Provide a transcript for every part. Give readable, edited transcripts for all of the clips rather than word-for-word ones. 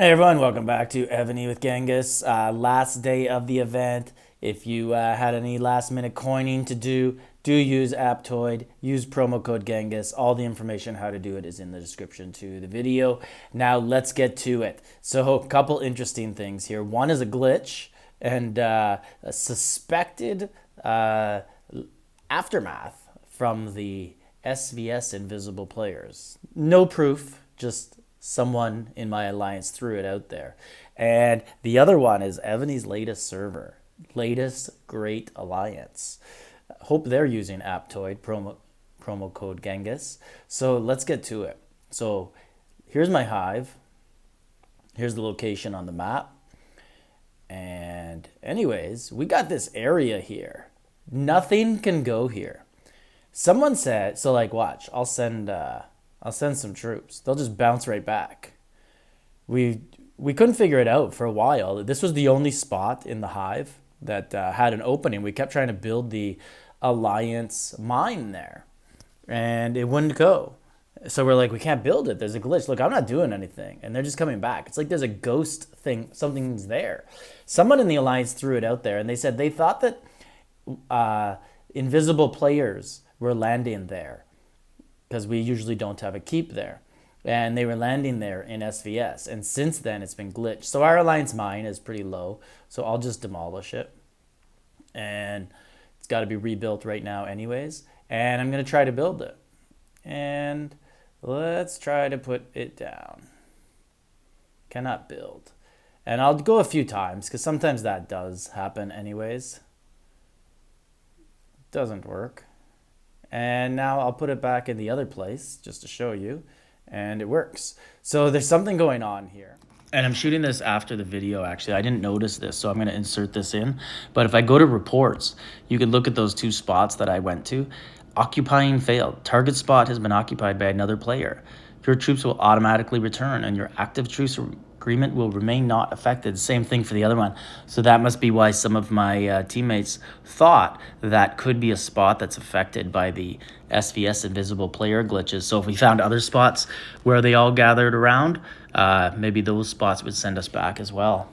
Hey everyone, welcome back to Evony with Genghis. Last day of the event. If you had any last minute coining to do use Aptoide, use promo code Genghis. All the information how to do it is in the description to the video. Now let's get to it. So a couple interesting things here. One is a glitch and a suspected aftermath from the SVS invisible players. No proof, just someone in my alliance threw it out there. And the other one is Evony's latest server, latest great alliance. Hope they're using Aptoide promo code Genghis. So let's get to it. So here's my hive. Here's the location on the map. And anyways, we got this area here. Nothing can go here. Someone said, so like watch, I'll send some troops. They'll just bounce right back. We couldn't figure it out for a while. This was the only spot in the hive that had an opening. We kept trying to build the alliance mine there, and it wouldn't go. So we're like, we can't build it. There's a glitch. Look, I'm not doing anything, and they're just coming back. It's like there's a ghost thing. Something's there. Someone in the alliance threw it out there, and they said they thought that invisible players were landing there, because we usually don't have a keep there. And they were landing there in SVS. And since then, it's been glitched. So our alliance mine is pretty low. So I'll just demolish it. And it's got to be rebuilt right now anyways. And I'm going to try to build it. And let's try to put it down. Cannot build. And I'll go a few times, because sometimes that does happen anyways. Doesn't work. And now I'll put it back in the other place just to show you, and it works. So there's something going on here. And I'm shooting this after the video, actually. I didn't notice this, so I'm going to insert this in. But if I go to reports, you can look at those two spots that I went to. Occupying failed. Target spot has been occupied by another player. Your troops will automatically return, and your active truce agreement will remain not affected. Same thing for the other one. So that must be why some of my teammates thought that could be a spot that's affected by the SVS invisible player glitches. So if we found other spots where they all gathered around, maybe those spots would send us back as well.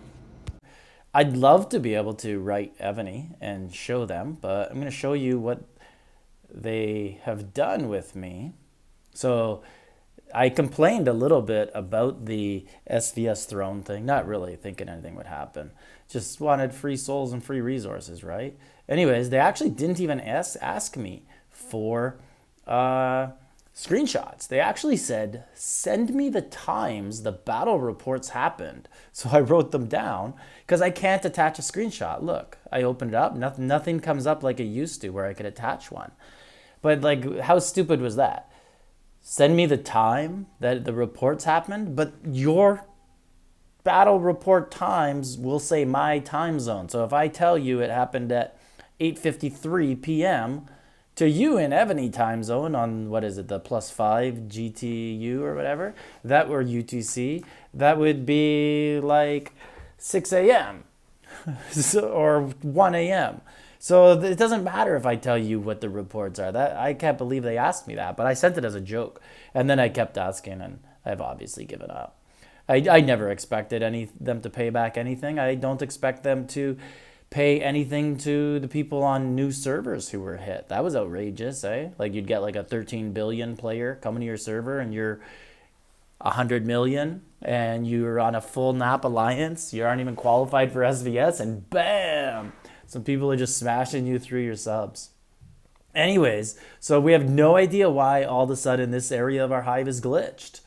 I'd love to be able to write Evony and show them, but I'm going to show you what they have done with me. So I complained a little bit about the SVS throne thing, not really thinking anything would happen. Just wanted free souls and free resources, right? Anyways, they actually didn't even ask me for screenshots. They actually said, send me the times the battle reports happened. So I wrote them down because I can't attach a screenshot. Look, I opened it up. Nothing comes up like it used to where I could attach one. But like, how stupid was that? Send me the time that the reports happened, but your battle report times will say my time zone. So if I tell you it happened at 8:53 p.m. to you in Evony time zone on, what is it, the +5 GTU or whatever, that were UTC, that would be like 6 a.m. or 1 a.m. So it doesn't matter if I tell you what the reports are. That I can't believe they asked me that, but I sent it as a joke. And then I kept asking, and I've obviously given up. I never expected them to pay back anything. I don't expect them to pay anything to the people on new servers who were hit. That was outrageous, eh? Like you'd get like a 13 billion player coming to your server and you're 100 million and you're on a full NAP alliance. You aren't even qualified for SVS and bam! Some people are just smashing you through your subs. Anyways, so we have no idea why all of a sudden this area of our hive is glitched.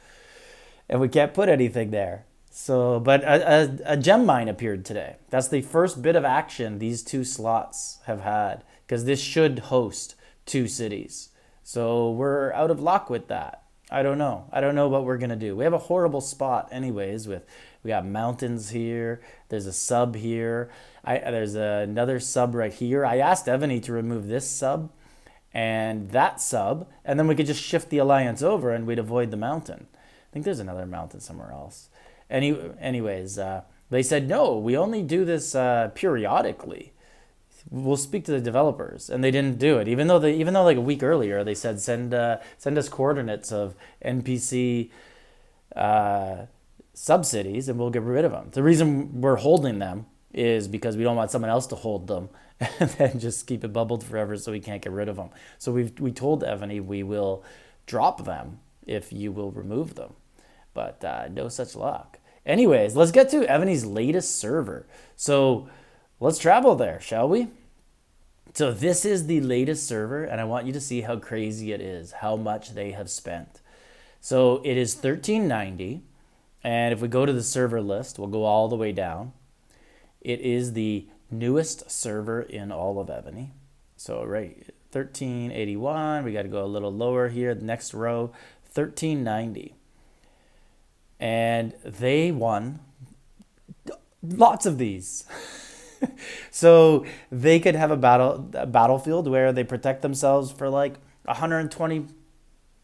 And we can't put anything there. So, but a gem mine appeared today. That's the first bit of action these two slots have had, because this should host 2 cities. So we're out of luck with that. I don't know. I don't know what we're going to do. We have a horrible spot anyways we got mountains here. There's a sub here. There's another sub right here. I asked Evony to remove this sub and that sub, and then we could just shift the alliance over and we'd avoid the mountain. I think there's another mountain somewhere else. Anyways, they said, no, we only do this periodically. We'll speak to the developers, and they didn't do it. Even though like a week earlier they said send us coordinates of NPC sub-cities and we'll get rid of them. The reason we're holding them is because we don't want someone else to hold them and then just keep it bubbled forever so we can't get rid of them. So we told Evony we will drop them if you will remove them. But no such luck. Anyways, let's get to Evony's latest server. So let's travel there, shall we? So this is the latest server, and I want you to see how crazy it is, how much they have spent. So it is $13.90, and if we go to the server list, we'll go all the way down. It is the newest server in all of Evony. So right, $13.81. We got to go a little lower here. The next row, $13.90, and they won lots of these. So they could have a battlefield where they protect themselves for like 120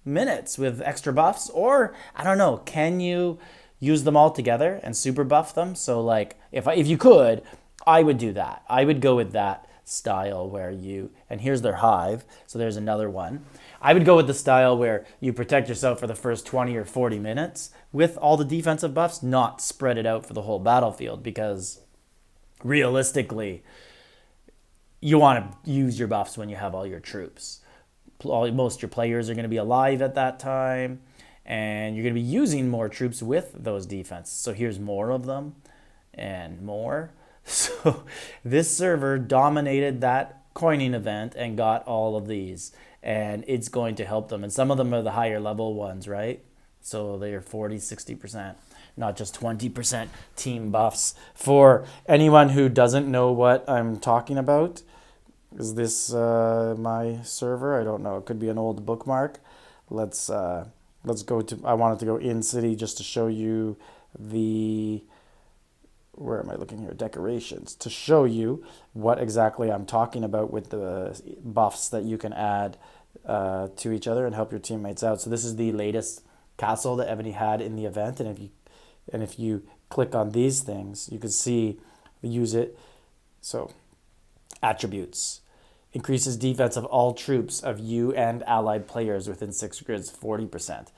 minutes with extra buffs, or I don't know, can you use them all together and super buff them? So like if you could, I would do that. I would go with that style where and here's their hive, so there's another one. I would go with the style where you protect yourself for the first 20 or 40 minutes with all the defensive buffs, not spread it out for the whole battlefield, because realistically, you want to use your buffs when you have all your troops. Most of your players are going to be alive at that time, and you're going to be using more troops with those defenses. So here's more of them and more. So this server dominated that coining event and got all of these, and it's going to help them. And some of them are the higher level ones, right? So they're 40, 60%. Not just 20% team buffs. For anyone who doesn't know what I'm talking about, is this my server? I don't know. It could be an old bookmark. Let's go to. I wanted to go in city just to show you the. Where am I looking here? Decorations, to show you what exactly I'm talking about with the buffs that you can add to each other and help your teammates out. So this is the latest castle that Evony had in the event, and if you click on these things, you can see use it. So attributes. Increases defense of all troops of you and allied players within 6 grids 40%.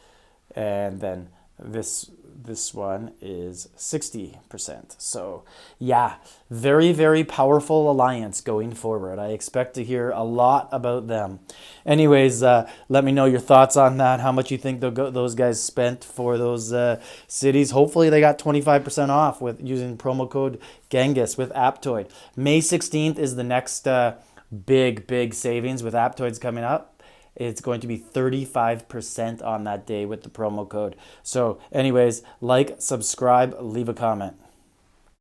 And then this one is 60%. So yeah, very, very powerful alliance going forward. I expect to hear a lot about them. Anyways, let me know your thoughts on that, how much you think those guys spent for those cities. Hopefully they got 25% off with using promo code Genghis with Aptoide. May 16th is the next big savings with Aptoides coming up. It's going to be 35% on that day with the promo code. So anyways, like, subscribe, leave a comment.